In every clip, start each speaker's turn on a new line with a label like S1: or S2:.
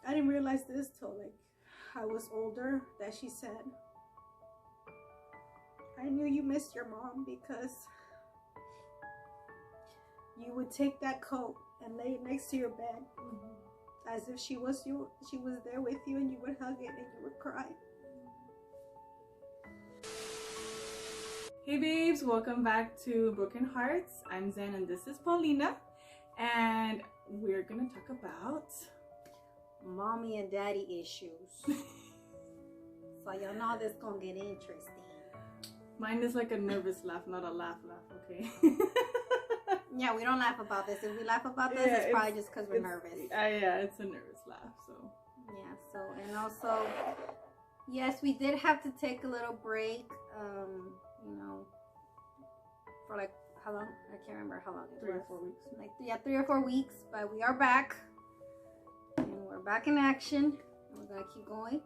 S1: I didn't realize this till like I was older, that she said, I knew you missed your mom because you would take that coat and lay it next to your bed, as if she was there with you, and you would hug it and you would cry.
S2: Hey babes, welcome back to Broken Hearts. I'm Zen and this is Paulina, and we're gonna talk about
S3: mommy and daddy issues. So y'all know this gonna get interesting.
S2: Mine is like a nervous laugh, not a laugh, okay?
S3: Yeah, we don't laugh about this. If we laugh about this, it's probably just because we're nervous.
S2: Yeah, it's a nervous laugh, so.
S3: Yeah, so, and also, yes, we did have to take a little break, you know, for like, how long? I can't remember how long it was.
S2: 3 or 4 weeks.
S3: Like, yeah, 3 or 4 weeks, but we are back. And we're back in action. And we're gonna keep going.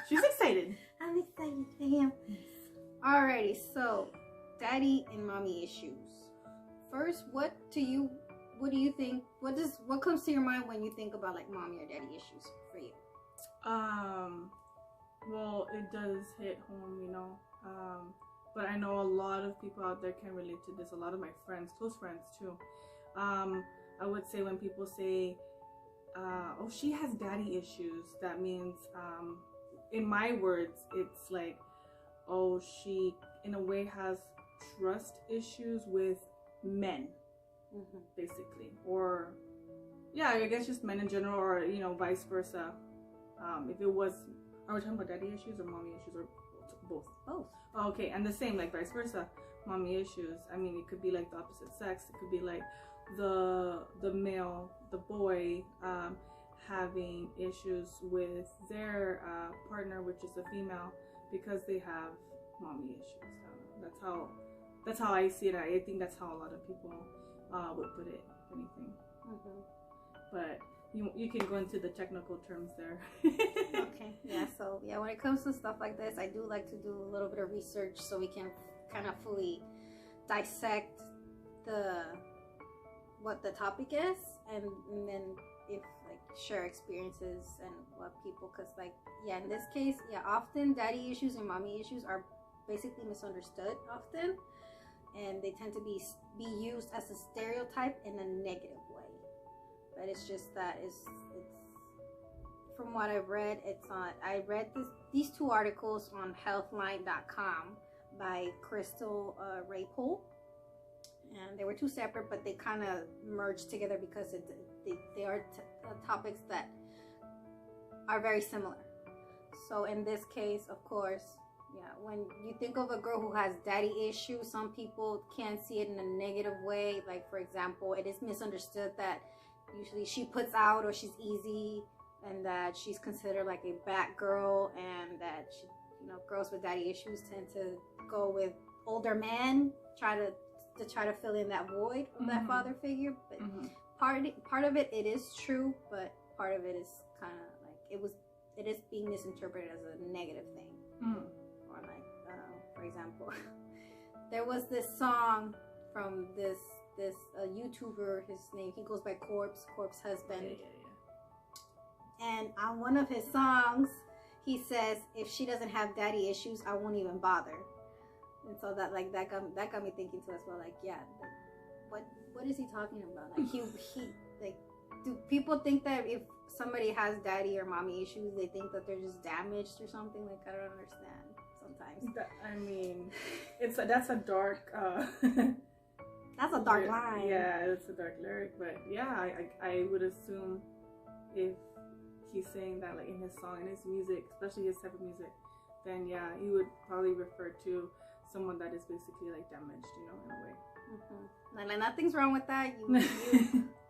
S2: She's excited.
S3: I'm excited. I am. Alrighty, so daddy and mommy issues. First, what do you think? What comes to your mind when you think about like mommy or daddy issues for you?
S2: Well, it does hit home, you know. But I know a lot of people out there can relate to this. A lot of my friends, close friends too. I would say when people say, oh, she has daddy issues, that means, in my words, it's like, oh, she in a way has trust issues with men, basically. Or, yeah, I guess just men in general, or, you know, vice versa. If it was, are we talking about daddy issues or mommy issues, or both?
S3: Both.
S2: Oh, okay, and the same, like vice versa, mommy issues. I mean, it could be like the opposite sex. It could be like the male, the boy, having issues with their partner, which is a female, because they have mommy issues. That's how I see it. I think that's how a lot of people would put it, if anything. But you can go into the technical terms there.
S3: Okay, yeah, so yeah, when it comes to stuff like this, I do like to do a little bit of research so we can kind of fully dissect what the topic is, and then if like share experiences and what people, because like, yeah, in this case, yeah, often daddy issues and mommy issues are basically misunderstood often, and they tend to be used as a stereotype in a negative way. But it's just that it's from what I've read, I read these 2 articles on healthline.com by Crystal Raypole, and they were 2 separate, but they kind of merged together because they are topics that are very similar. So in this case, of course, yeah, when you think of a girl who has daddy issues, some people can see it in a negative way. Like, for example, it is misunderstood that usually she puts out, or she's easy, and that she's considered like a bad girl, and that she, you know, girls with daddy issues tend to go with older men, try to fill in that void of that father figure. But part of it is true, but part of it is kind of like it is being misinterpreted as a negative thing. Or like, for example, there was this song from this YouTuber. His name, he goes by Corpse Husband. And on one of his songs, he says, "If she doesn't have daddy issues, I won't even bother." And so that got me thinking too as well. Like, yeah, what is he talking about? Like, he like, do people think that if somebody has daddy or mommy issues, they think that they're just damaged or something? Like, I don't understand sometimes.
S2: I mean, that's a dark.
S3: That's a dark line.
S2: Yeah, it's a dark lyric, but yeah, I would assume if he's saying that like in his song, in his music, especially his type of music, then yeah, he would probably refer to someone that is basically like damaged, you know, in a way.
S3: Like, nothing's wrong with that.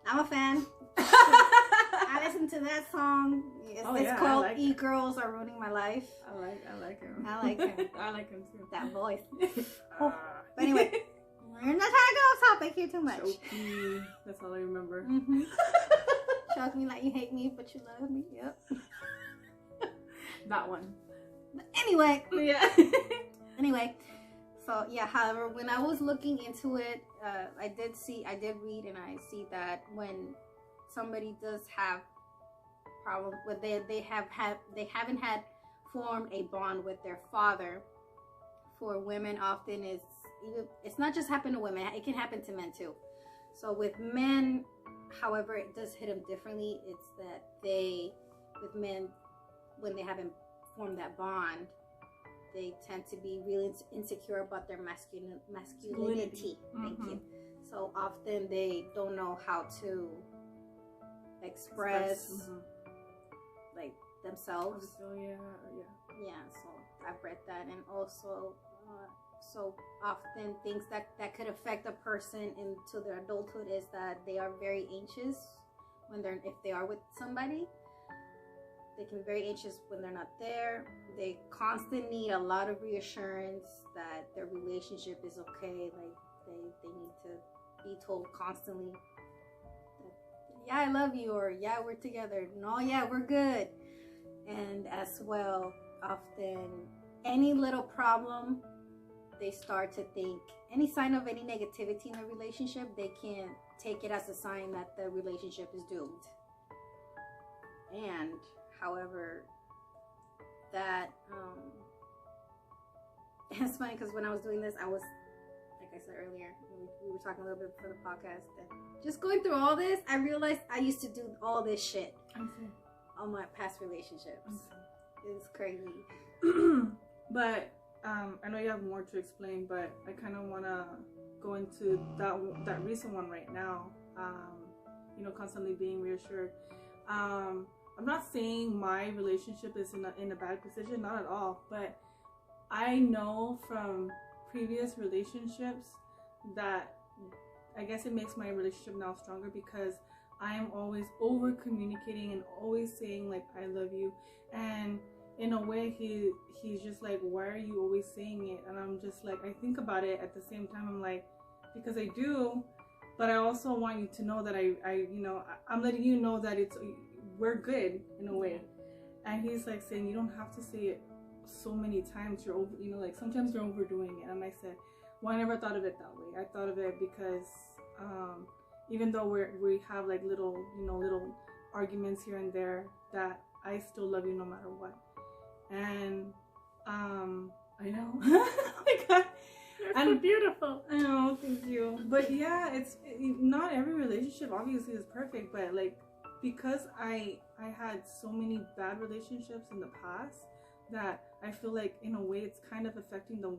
S3: I'm a fan. I listened to that song. It's called like E-Girls Are Ruining My Life.
S2: I like him.
S3: I like him.
S2: I like him too.
S3: That voice. But anyway, we're not trying to go off topic here too much.
S2: Choke. That's all I remember.
S3: Choke me like you hate me, but you love me. Yep.
S2: That one.
S3: But anyway.
S2: Yeah.
S3: Anyway, So yeah, however, when I was looking into it, I did read, and I see that when somebody does have problems with they haven't had formed a bond with their father. For women, often it's not just happen to women; it can happen to men too. So with men, however, it does hit them differently. It's that with men, when they haven't formed that bond, they tend to be really insecure about their masculinity. Thank you. So often they don't know how to express like themselves. Yeah. So I've read that, and also so often things that could affect a person into their adulthood is that they are very anxious if they are with somebody. They can be very anxious when they're not there. They constantly need a lot of reassurance that their relationship is okay. Like they need to be told constantly that, yeah, I love you, or yeah, we're together. No, yeah, we're good. And as well, often any little problem, they start to think any sign of any negativity in a relationship, they can take it as a sign that the relationship is doomed. And however, that it's funny because when I was doing this, I was, like I said earlier, we were talking a little bit for the podcast, and just going through all this, I realized I used to do all this shit on my past relationships. It's crazy.
S2: But I know you have more to explain, but I kind of want to go into that recent one right now. Constantly being reassured. I'm not saying my relationship is in a bad position, not at all, but I know from previous relationships that I guess it makes my relationship now stronger because I am always over communicating and always saying like I love you, and in a way he's just like, why are you always saying it? And I'm just like, I think about it at the same time, I'm like, because I do, but I also want you to know that I'm letting you know that we're good in a way. And he's like saying, you don't have to say it so many times, you're over, like sometimes you're overdoing it. And I said, well, I never thought of it that way. I thought of it because even though we have like little arguments here and there, that I still love you no matter what. And I know. Oh my God, you're so beautiful. I know, thank you. But yeah, it's not every relationship obviously is perfect, but like because I had so many bad relationships in the past that I feel like in a way it's kind of affecting the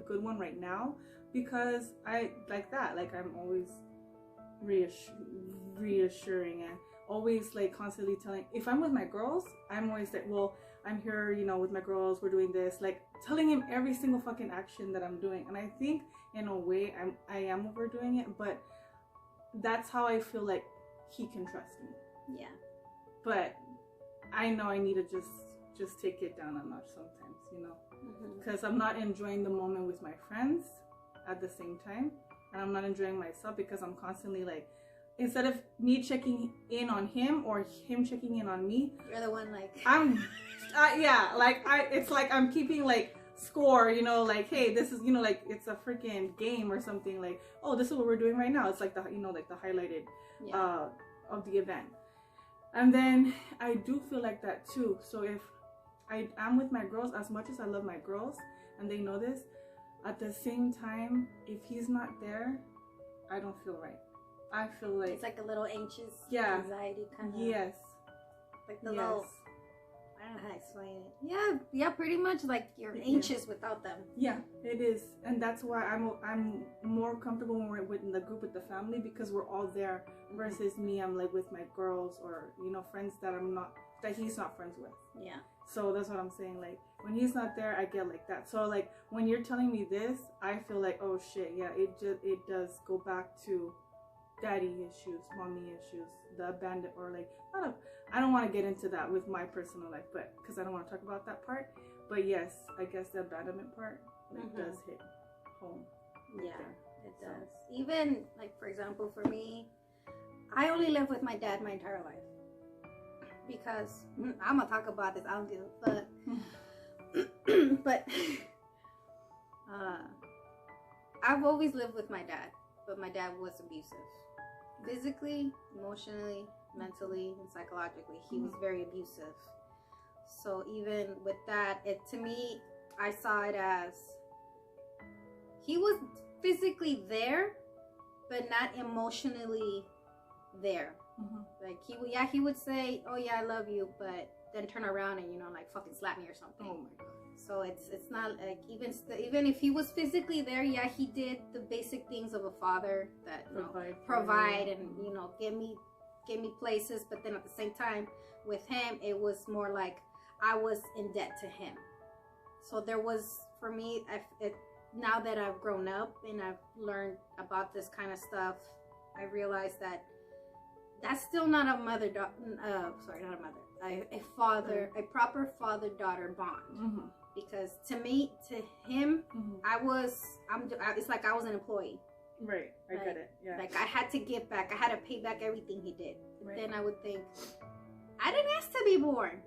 S2: good one right now, because I like that, like I'm always reassuring and always like constantly telling, if I'm with my girls, I'm always like, well, I'm here, with my girls, we're doing this, like telling him every single fucking action that I'm doing. And I think in a way I am overdoing it, but that's how I feel like he can trust me.
S3: Yeah.
S2: But I know I need to just take it down a notch sometimes, because I'm not enjoying the moment with my friends at the same time, and I'm not enjoying myself because I'm constantly like, instead of me checking in on him or him checking in on me,
S3: you're the one like
S2: it's like I'm keeping like score, like, hey, this is, like it's a freaking game or something, like, oh, this is what we're doing right now. It's like the like the highlighted of the event. And then I do feel like that too. So if I'm with my girls, as much as I love my girls and they know this, at the same time, if he's not there, I don't feel right. I feel like
S3: it's like a little anxious anxiety kind of.
S2: Yes.
S3: Like the little, I don't know how to explain it. Yeah, pretty much like you're anxious without them.
S2: Yeah, it is. And that's why I'm more comfortable when we're in the group with the family, because we're all there, versus me, I'm like with my girls or, friends that he's not friends with.
S3: Yeah.
S2: So that's what I'm saying. Like when he's not there, I get like that. So like when you're telling me this, I feel like, oh shit, yeah, it does go back to daddy issues, mommy issues, the abandon, or like I don't want to get into that with my personal life, but because I don't want to talk about that part. But yes, I guess the abandonment part does hit home.
S3: Yeah, it does. Even like, for example, for me, I only lived with my dad my entire life because I'm gonna talk about this. I don't give a fuck. But I've always lived with my dad, but my dad was abusive. Physically, emotionally, mentally, and psychologically. He was very abusive. So even with that, to me, I saw it as he was physically there, but not emotionally there. Like he would say, "Oh yeah, I love you," but then turn around and like fucking slap me or something.
S2: Oh my god.
S3: So it's not like even if he was physically there, yeah, he did the basic things of a father that provide and get me places. But then at the same time, with him, it was more like I was in debt to him. So there was, for me, now that I've grown up and I've learned about this kind of stuff, I realized that that's still not a proper father-daughter bond. Because to him, it's like I was an employee.
S2: Right, I get it. Yeah.
S3: Like I had to give back. I had to pay back everything he did.
S2: Right.
S3: Then I would think, I didn't ask to be born.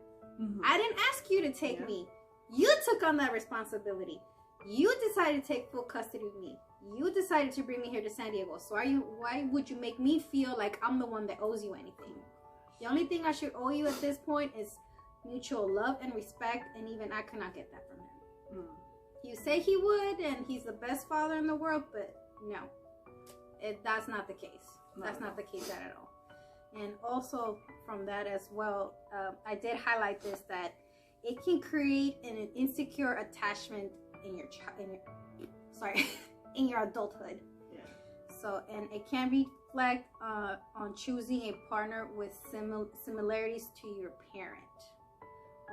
S3: I didn't ask you to take me. You took on that responsibility. You decided to take full custody of me. You decided to bring me here to San Diego. So why would you make me feel like I'm the one that owes you anything? The only thing I should owe you at this point is mutual love and respect, and even I could not get that from him. You say he would, and he's the best father in the world, but no, that's not the case. That's not the case at all. And also from that as well, I did highlight this, that it can create an insecure attachment in your adulthood.
S2: Yeah.
S3: So, and it can reflect on choosing a partner with similarities to your parent,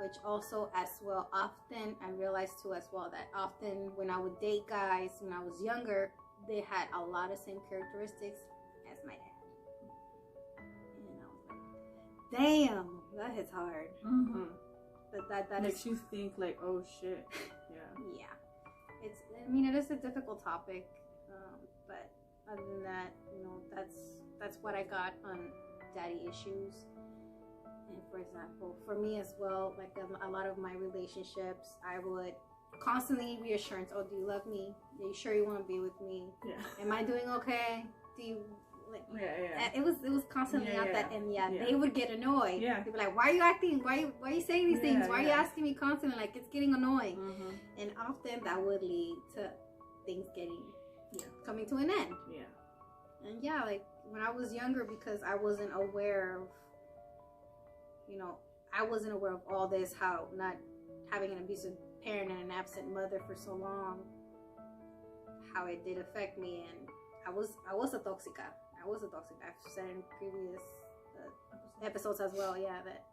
S3: which also as well, often I realized too as well that often when I would date guys when I was younger, they had a lot of same characteristics as my dad. And I was like, damn, that hits hard. But that
S2: makes you think like, oh shit. Yeah.
S3: It is a difficult topic, but other than that, that's what I got on daddy issues. And for example, for me as well, like a lot of my relationships, I would constantly reassurance, oh, do you love me? Are you sure you want to be with me?
S2: Yeah.
S3: Am I doing okay? Do you
S2: yeah.
S3: It was constantly out that, and they would get annoyed.
S2: Yeah.
S3: They'd be like, why are you acting? Why are you saying these things? Why are you asking me constantly? Like, it's getting annoying. And often that would lead to things coming to an end.
S2: Yeah.
S3: And like when I was younger, because I wasn't aware of, I wasn't aware of all this, how not having an abusive parent and an absent mother for so long, how it did affect me. And I was a toxica. I've said in previous episodes as well, that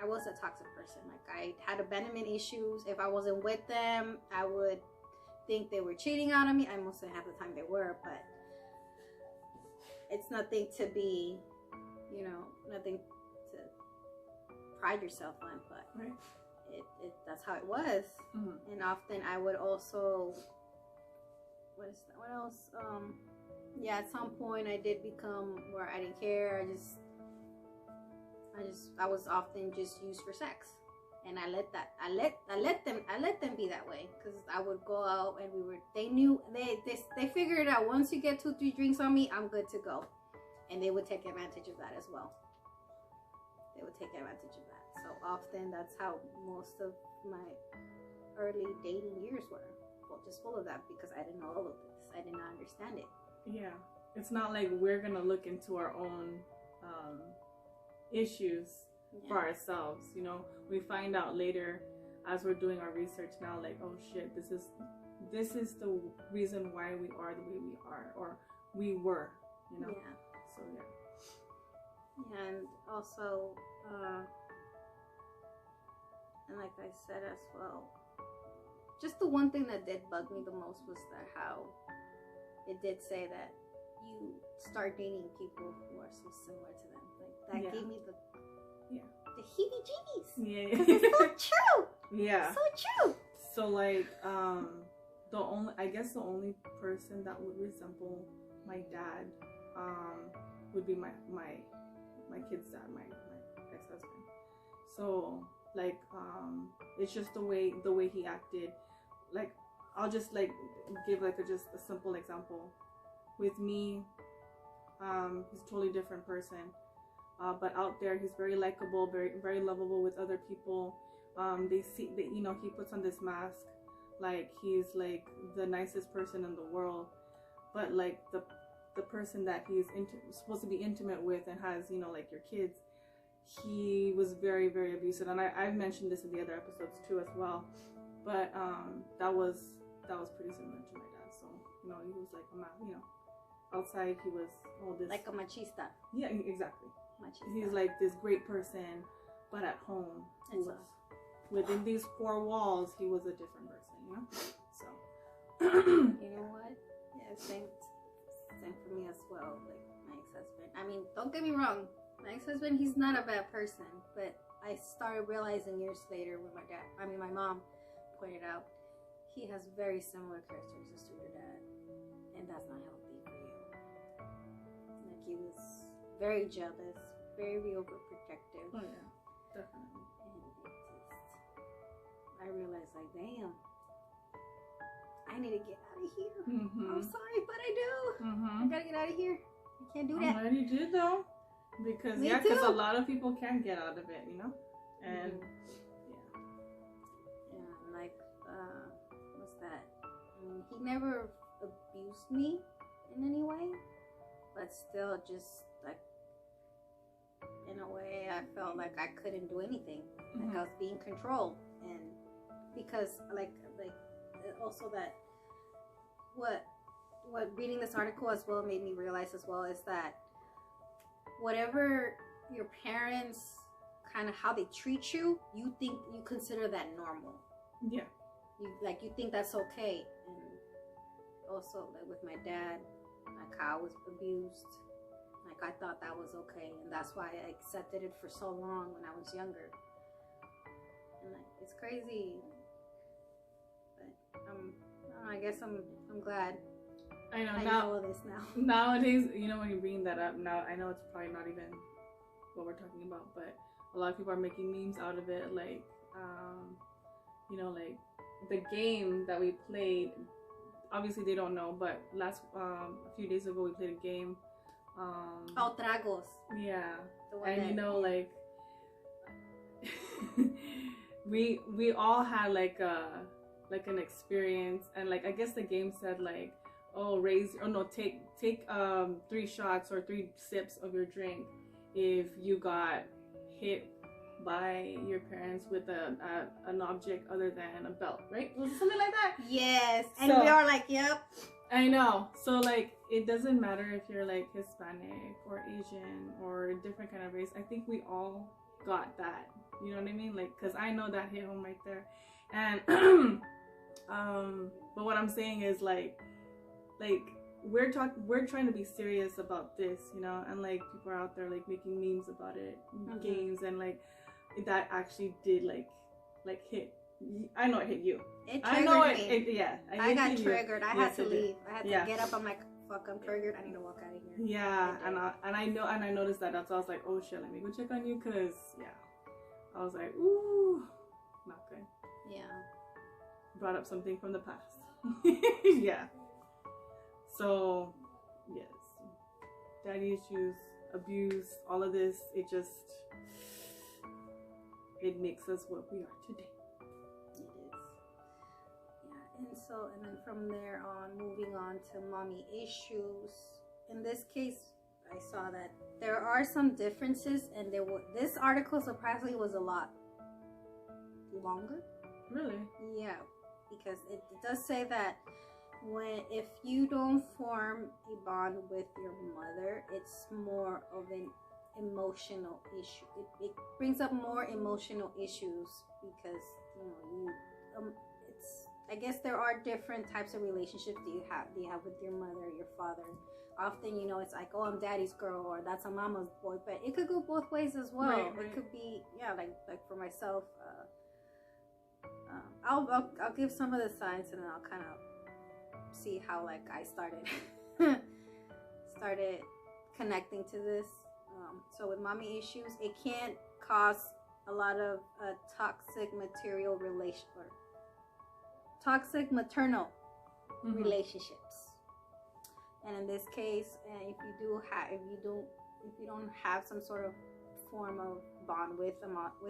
S3: I was a toxic person. Like, I had abandonment issues. If I wasn't with them, I would think they were cheating on me. I most of the time they were, but it's nothing to be, nothing to pride yourself on, but that's how it was. And often I would also, what else? At some point I did become where I didn't care. I was often just used for sex, and I let them be that way, because I would go out and they figured out once you get 2-3 drinks on me, I'm good to go, and they would take advantage of that as well. So often that's how most of my early dating years were, just full of that, because I didn't know all of this. I did not understand it.
S2: Yeah, it's not like we're gonna look into our own issues for ourselves. We find out later as we're doing our research now, like, oh shit, this is the reason why we are the way we are, or we were. So
S3: and also, and like I said as well, just the one thing that did bug me the most was that how it did say that you start dating people who are so similar to them. Like, that gave me the heebie-jeebies.
S2: Yeah.
S3: Because it's so true.
S2: Yeah.
S3: So true.
S2: So like, the only person that would resemble my dad, would be my kid's dad, my ex-husband. So like, it's just the way he acted. Like, I'll just like give like just a simple example. With me, he's a totally different person. But out there, he's very likable, very lovable with other people. They see that, you know, he puts on this mask like he's like the nicest person in the world, but like the person that he's supposed to be intimate with and has, you know, like your kids, he was very, very abusive. And I've mentioned this in the other episodes too as well. But that was pretty similar to my dad. So, you know, he was like you know, outside he was all this
S3: like a machista.
S2: Yeah, exactly.
S3: Machista.
S2: He's like this great person, but at home he was within these four walls, he was a different person, you know. So
S3: you know what? Yeah, same for me as well. Like my ex-husband. I mean, don't get me wrong. My ex-husband, he's not a bad person, but I started realizing years later when my mom pointed out, he has very similar characteristics to your dad, and that's not healthy for you. Like, he was very jealous, very overprotective.
S2: oh yeah, definitely.
S3: I realized, like, damn, I need to get out of here.
S2: Mm-hmm.
S3: I'm sorry, but I do.
S2: Mm-hmm.
S3: I gotta get out of here. I can't do that.
S2: I'm glad you did though, because
S3: Me
S2: because
S3: too.
S2: a lot of people can't get out of it, you know, and
S3: Yeah, like, what's that? I mean, he never abused me in any way, but still, just like, in a way, I felt like I couldn't do anything. Like,
S2: Mhm.
S3: I was being controlled, and because like also that what reading this article as well made me realize as well is that whatever your parents kind of how they treat you, you consider that normal.
S2: yeah,
S3: You think that's okay. And also, like, with my dad, like, how I was abused, like, I thought that was okay, and that's why I accepted it for so long when I was younger. And like, it's crazy, but I guess I'm glad
S2: I know
S3: I
S2: now.
S3: know all this now.
S2: Nowadays, you know, when you're bringing that up now, I know it's probably not even what we're talking about, but a lot of people are making memes out of it, like, you know, like the game that we played. Obviously, they don't know, but a few days ago we played a game.
S3: Oh, Tragos.
S2: Yeah,
S3: The one
S2: and
S3: that,
S2: you know, like we all had like an experience, and like I guess the game said like, oh, take 3 shots or 3 sips of your drink if you got hit by your parents with an object other than a belt, right? Was it something like that?
S3: Yes, and
S2: So-
S3: we are like, yep.
S2: I know. So like, it doesn't matter if you're like Hispanic or Asian or a different kind of race. I think we all got that. You know what I mean? Like, cause I know that hit home right there. And but what I'm saying is like we're trying to be serious about this, you know, and like people are out there like making memes about it, games, and like that actually did like hit. I know it hit you.
S3: It
S2: I
S3: triggered
S2: know
S3: me.
S2: it. Yeah.
S3: I got
S2: hit you.
S3: triggered. I had
S2: Yes,
S3: to
S2: it did.
S3: leave. I had to
S2: Yeah.
S3: get up. I'm like, fuck, I'm triggered. I need to walk out of here.
S2: Yeah,
S3: I did.
S2: and I noticed that. That's why I was like, oh shit, let me go check on you, cause yeah, I was like, ooh, not good.
S3: Yeah.
S2: Brought up something from the past. Yeah. So yes, daddy issues, abuse, all of this. It makes us what we are today.
S3: It is. Yeah, and then from there on, moving on to mommy issues. In this case, I saw that there are some differences, and this article surprisingly was a lot longer.
S2: Really?
S3: Yeah, because it does say that if you don't form a bond with your mother, it's more of an emotional issue. It brings up more emotional issues because it's, I guess there are different types of relationships do you have with your mother, your father. Often, it's like, oh, I'm daddy's girl, or that's a mama's boy, but it could go both ways as well.
S2: Right.
S3: It could be, like for myself, I'll give some of the signs, and then I'll kind of see how like I started connecting to this. So with mommy issues, it can cause a lot of toxic toxic maternal relationships. And in this case, if you don't have some sort of form of bond with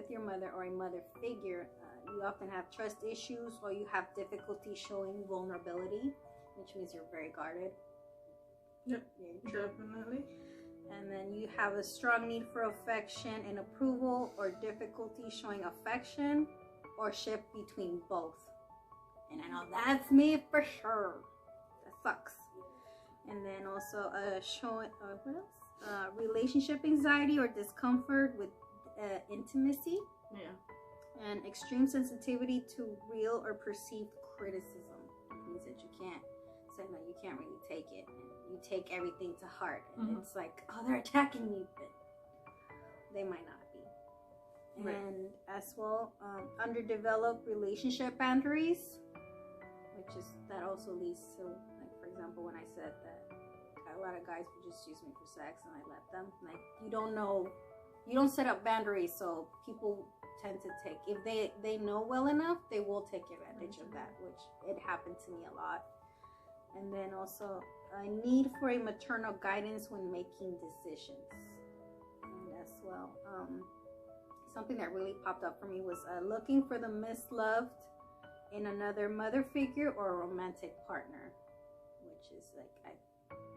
S3: your mother or a mother figure, you often have trust issues, or you have difficulty showing vulnerability, which means you're very guarded.
S2: Yep, definitely.
S3: And then you have a strong need for affection and approval, or difficulty showing affection, or shift between both. And I know that's me for sure. That sucks. And then also showing what else? Relationship anxiety or discomfort with intimacy.
S2: Yeah.
S3: And extreme sensitivity to real or perceived criticism. It means that you can't say no, you can't really take it. You take everything to heart, and it's like, oh, they're attacking me, but they might not be.
S2: Right.
S3: And as well, underdeveloped relationship boundaries, which is that also leads to, like, for example, when I said that a lot of guys would just use me for sex and I let them, like, you don't set up boundaries, so people tend to take, if they know well enough, they will take advantage of that, which it happened to me a lot. And then also a need for a maternal guidance when making decisions. And as well, something that really popped up for me was looking for the misloved in another mother figure or a romantic partner, which is like,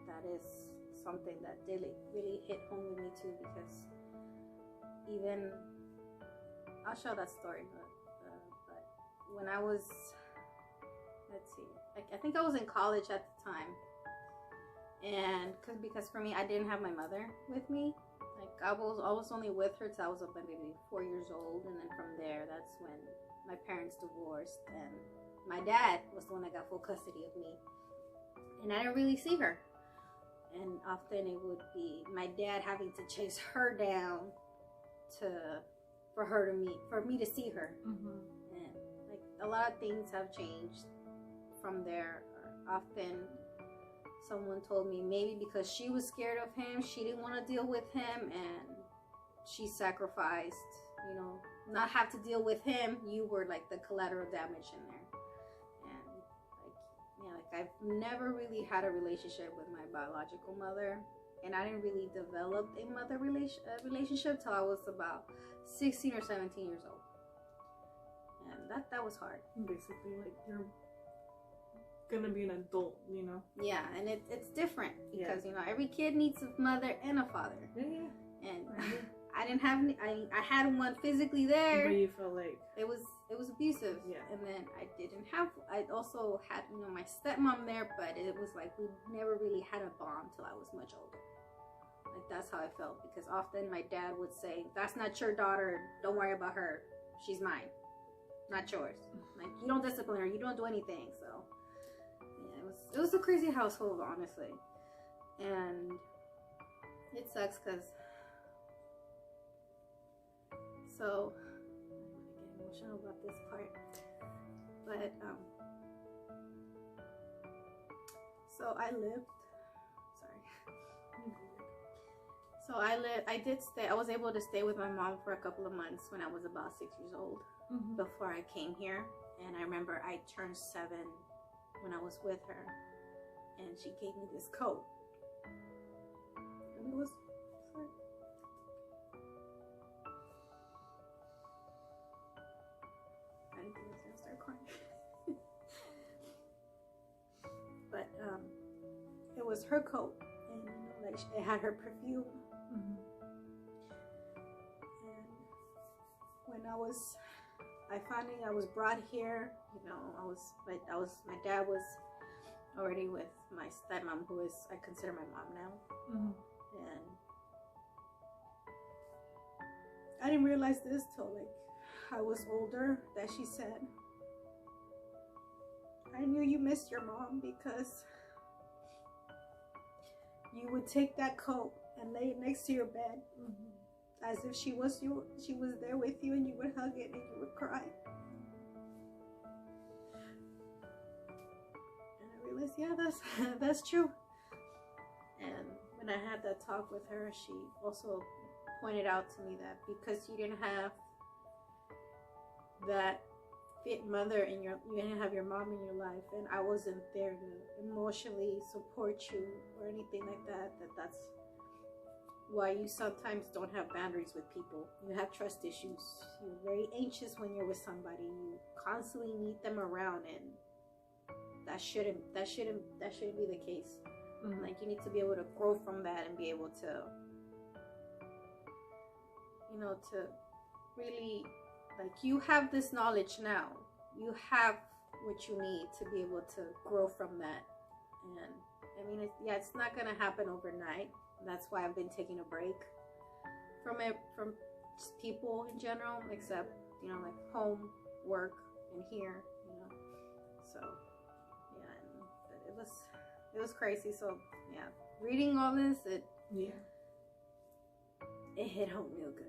S3: that is something that really hit home with me too, because even, I'll show that story, but when I was, let's see, I think I was in college at the time, and because for me, I didn't have my mother with me. Like, I was only with her till I was about maybe 4 years old, and then from there, that's when my parents divorced, and my dad was the one that got full custody of me, and I didn't really see her. And often it would be my dad having to chase her down for me to see her. And like, a lot of things have changed from there. Often someone told me maybe because she was scared of him, she didn't want to deal with him, and she sacrificed, not have to deal with him. You were like the collateral damage in there. And I've never really had a relationship with my biological mother, and I didn't really develop a mother relationship till I was about 16 or 17 years old, and that was hard.
S2: Basically, like, you're gonna be an adult,
S3: Yeah, and it's different because every kid needs a mother and a father.
S2: Yeah.
S3: And I didn't have any. I had one physically there,
S2: but you felt like
S3: it was abusive.
S2: Yeah.
S3: And then I also had my stepmom there, but it was like we never really had a bond till I was much older. Like, that's how I felt, because often my dad would say, "That's not your daughter. Don't worry about her. She's mine, not yours. Like, you don't discipline her. You don't do anything." So yeah, it was a crazy household, honestly, and it sucks because. So, I get emotional about this part, but so I was able to stay with my mom for a couple of months when I was about 6 years old, before I came here. And I remember I turned 7 when I was with her, and she gave me this coat, and it was, sorry. I didn't think I was gonna start crying. But it was her coat, and like, it had her perfume. And when I was brought here, my dad was already with my stepmom, who is, I consider my mom now. And I didn't realize this till like I was older, that she said, "I knew you missed your mom because you would take that coat and lay it next to your bed, as if she was there with you, and you would hug it and you would cry." And I realized, yeah, that's true. And when I had that talk with her, she also pointed out to me that because you didn't have that
S1: fit mother and you didn't have your mom in your life, and I wasn't there to emotionally support you or anything like that, that's why you sometimes don't have boundaries with people. You have trust issues. You're very anxious when you're with somebody. You constantly need them around, and that shouldn't be the case.
S2: Mm-hmm.
S1: Like, you need to be able to grow from that and be able to, you know, to really, like, you have this knowledge now. You have what you need to be able to grow from that. And I mean, it's not gonna happen overnight. That's why I've been taking a break from it, from just people in general, except, you know, like home, work, and here, you know. So yeah, and it was crazy. So yeah, reading all this, it hit home real good.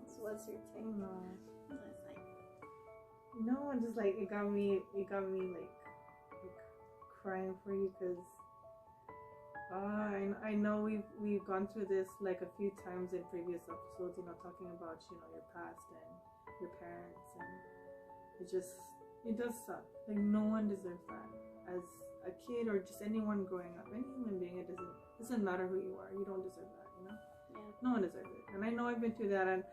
S1: So what's your take?
S2: No, just like it got me like crying for you, because I know we've gone through this like a few times in previous episodes, you know, talking about, you know, your past and your parents, and it does suck. Like, no one deserves that. As a kid or just anyone growing up, any human being, it doesn't matter who you are, you don't deserve that, you know. No one deserves it. And I know I've been through that, and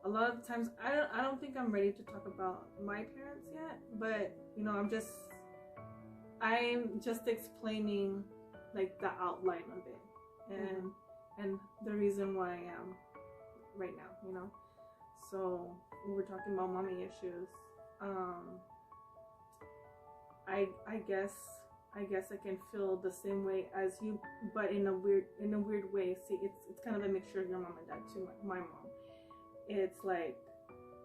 S2: a lot of times I don't think I'm ready to talk about my parents yet, but you know, I'm just explaining like the outline of it, and the reason why I am right now, you know. So we're talking about mommy issues. I guess I can feel the same way as you, but in a weird way. See, it's kind of a mixture of your mom and dad too. My mom, it's like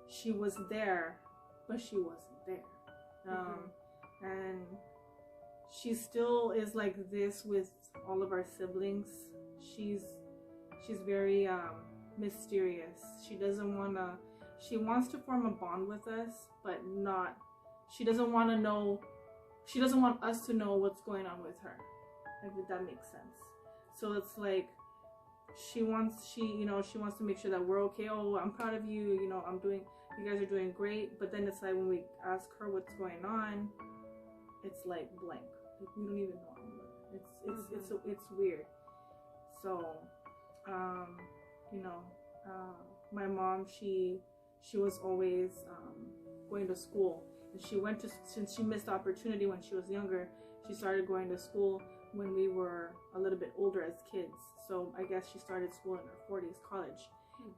S2: she was there, but she wasn't there. And she still is like this with all of our siblings. She's very mysterious. She wants to form a bond with us, but she doesn't want us to know what's going on with her, if that makes sense. So it's like she wants to make sure that we're okay. Oh, I'm proud of you, you know, you guys are doing great. But then it's like when we ask her what's going on, it's like blank. Like, we don't even know. It's weird. So my mom, she was always going to school, and since she missed the opportunity when she was younger, she started going to school when we were a little bit older as kids. So I guess she started school in her 40s, college,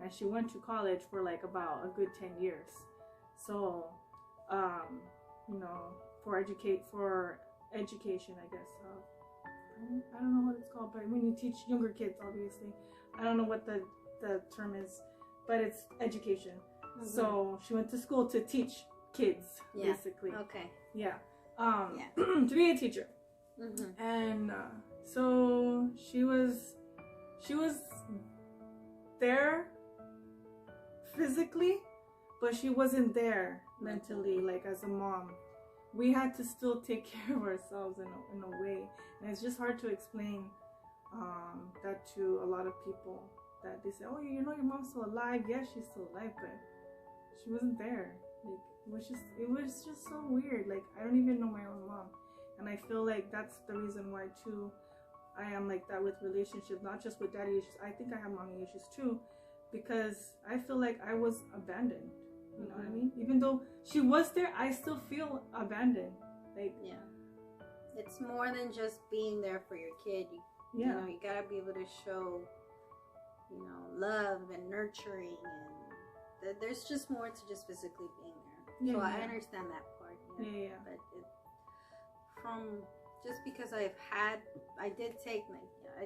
S2: and she went to college for like about a good 10 years. So for education, I guess. I don't know what it's called, but when you teach younger kids, obviously, I don't know what the term is, but it's education. So she went to school to teach kids, basically.
S3: Okay.
S2: Yeah. To be a teacher. And so she was there physically, but she wasn't there mentally, like as a mom. We had to still take care of ourselves in a way, and it's just hard to explain that to a lot of people, that they say, oh, you know, your mom's still alive. Yes, she's still alive, but she wasn't there. Like, it was just so weird. Like, I don't even know my own mom, and I feel like that's the reason why too I am like that with relationships, not just with daddy issues. I think I have mommy issues too, because I feel like I was abandoned. You know what I mean? Even though she was there, I still feel abandoned. Like,
S3: it's more than just being there for your kid. You know, you gotta be able to show, you know, love and nurturing, and there's just more to just physically being there. So I understand that part. But just because I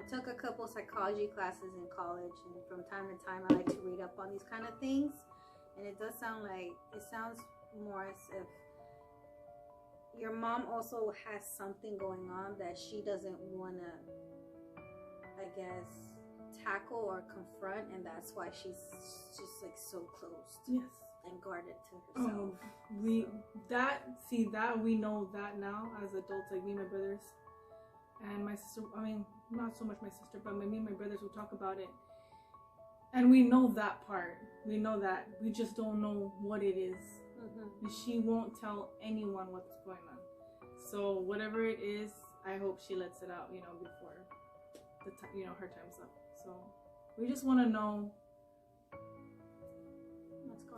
S3: took a couple psychology classes in college, and from time to time I like to read up on these kind of things. And it sounds more as if your mom also has something going on that she doesn't want to, I guess, tackle or confront, and that's why she's just like so closed and guarded to herself.
S2: We know that now as adults, like me and my brothers and my sister. I mean, not so much my sister, but me and my brothers will talk about it. And we know that part. We know that. We just don't know what it is.
S3: Mm-hmm.
S2: She won't tell anyone what's going on. So whatever it is, I hope she lets it out, before the time, her time's up. So we just want to know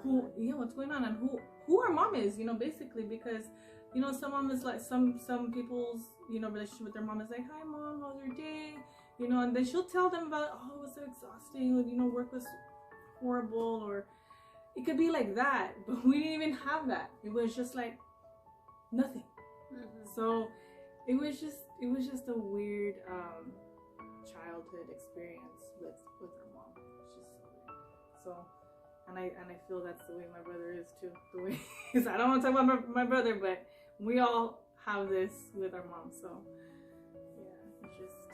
S2: what's going on and who our mom is, basically, because some mom is like some people's relationship with their mom is like, hi mom, how's your day, and then she'll tell them about, oh, it was so exhausting, work was horrible, or it could be like that, but we didn't even have that. It was just like nothing.
S3: Mm-hmm.
S2: So it was just a weird childhood experience with our mom. It's just so weird. So and I feel that's the way my brother is too. The way is, I don't want to talk about my brother, but we all have this with our mom. So yeah, it's just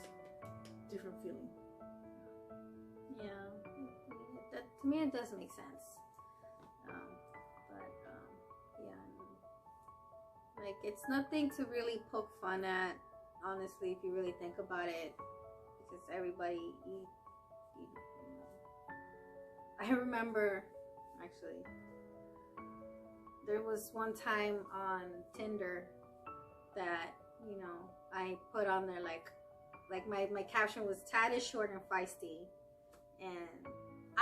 S2: different feeling.
S3: Yeah, to me it does make sense. Like, it's nothing to really poke fun at, honestly, if you really think about it, because everybody, I remember, actually, there was one time on Tinder that, I put on there, like my caption was, "Tad is short and feisty," and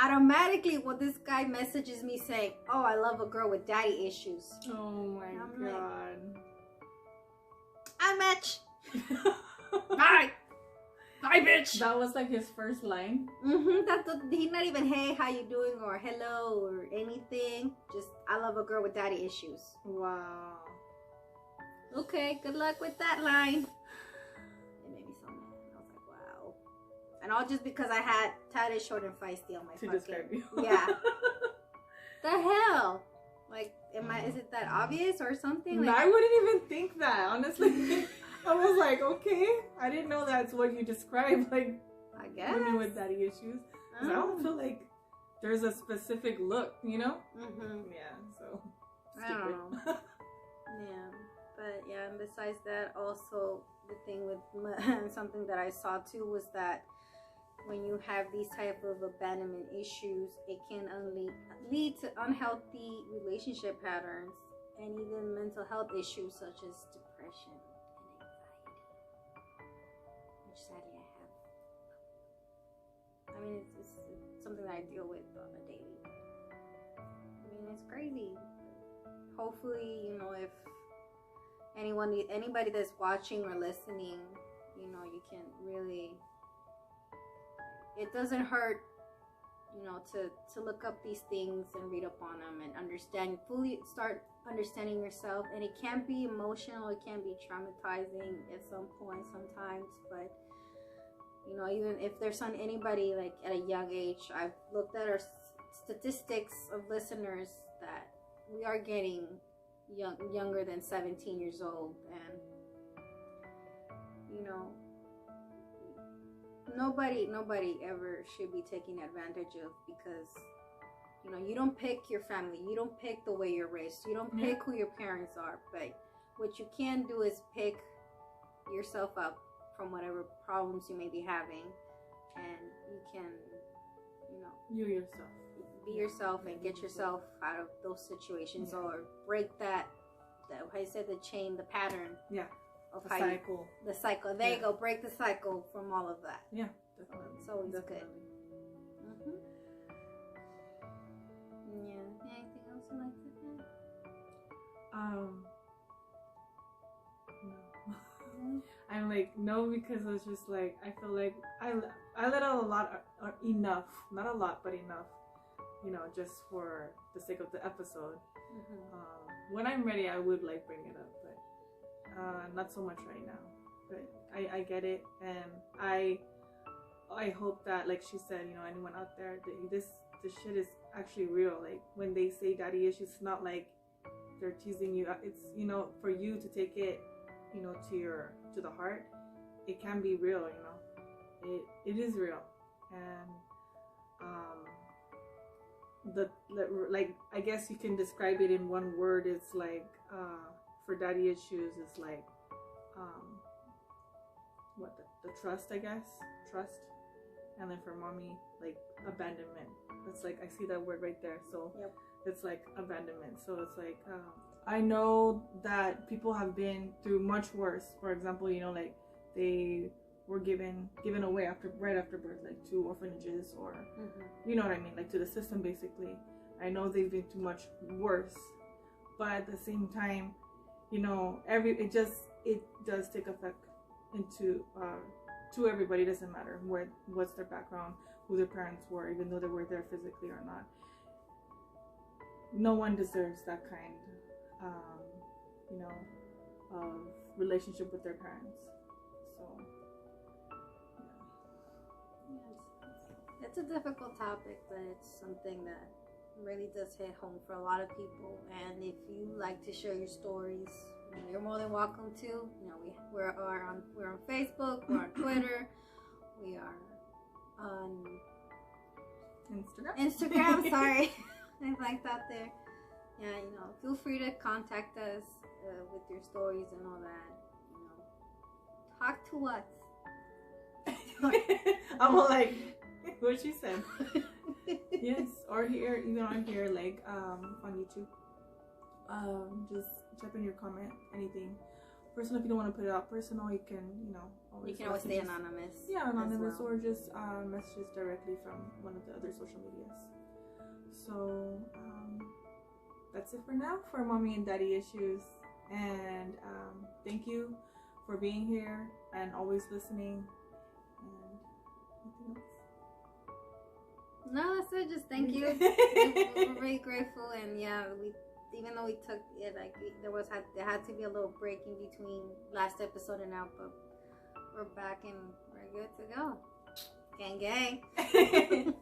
S3: automatically when this guy messages me saying, "Oh, I love a girl with daddy issues."
S2: Oh my god.
S3: I match. Bye. Bye, bitch.
S2: That was like his first line.
S3: He's not even, "Hey, how you doing?" or "Hello" or anything. Just, "I love a girl with daddy issues."
S2: Wow.
S3: Okay, good luck with that line. It made me so mad. I was like, wow. And all just because I had "Tad is short and feisty" on my
S2: to describe you.
S3: Yeah. The hell? Like, is it that obvious or something? Like,
S2: I wouldn't even think that, honestly. I was like, okay. I didn't know that's what you describe, like,
S3: I guess.
S2: women with daddy issues. I don't feel like there's a specific look,
S3: Mm-hmm.
S2: Yeah, so.
S3: I don't know. Yeah. But yeah, and besides that, also the thing with something that I saw too was that when you have these type of abandonment issues, it can only lead to unhealthy relationship patterns and even mental health issues such as depression and anxiety, which sadly I have. I mean, it's something that I deal with on a daily. I mean, it's crazy. Hopefully, if anybody that's watching or listening, you can really, it doesn't hurt, to look up these things and read up on them and start understanding yourself. And it can be emotional, it can be traumatizing at some point sometimes, but even if there's anybody like at a young age, I've looked at our statistics of listeners that we are getting younger than 17 years old, and nobody ever should be taken advantage of, because you don't pick your family, you don't pick the way you're raised, you don't pick who your parents are, but what you can do is pick yourself up from whatever problems you may be having, and you can
S2: you yourself
S3: be yourself and get yourself out of those situations, or break that how I said, the chain, the pattern, of
S2: the cycle.
S3: The cycle. There you go. Break the cycle from all of that.
S2: Yeah, definitely.
S3: It's always
S2: definitely.
S3: Good. Yeah. Anything else you like to add?
S2: No. I'm like, no, because it's just like, I feel like I let out a lot, enough, not a lot, but enough, just for the sake of the episode. When I'm ready, I would like bring it up, but not so much right now. But I get it, and I hope that, like she said, anyone out there, this shit is actually real. Like, when they say daddy issues, it's not like they're teasing you. It's, for you to take it, to the heart. It can be real, it is real. And like, I guess you can describe it in one word. It's like, for daddy issues, it's like, the trust, I guess, trust and then for mommy, like abandonment. It's like I see that word right there, so
S1: Yep.
S2: it's like abandonment. So it's like I know that people have been through much worse. For example, you know, like they were given away right after birth, like to orphanages, or you know what I mean, like to the system basically. I know they've been through much worse, but at the same time, you know, it does take effect into to everybody. It doesn't matter what's their background, who their parents were, even though they were there physically or not. No one deserves that kind, you know, of relationship with their parents. So,
S1: yeah. It's a difficult topic, but it's something that really does hit home for a lot of people. And if you like to share your stories, you're more than welcome to. You know, we're on Facebook, we're on Twitter, we are on Instagram. Sorry, I blanked out there. Yeah, you know, feel free to contact us with your stories and all that. You know, talk to us.
S2: I'm all like, what she said. Yes, or here, even on here, like on YouTube. Just type in your comment, anything personal. If you don't want to put it out personal, you can, you know,
S1: you can always stay anonymous.
S2: Yeah, anonymous,
S1: well.
S2: or just messages directly from one of the other social medias. So that's it for now for mommy and daddy issues. And thank you for being here and always listening. And anything else?
S1: No, that's it. Just thank you. We're really grateful, and yeah, even though we took it, like there had to be a little break in between last episode and now, but we're back and we're good to go. Gang gang.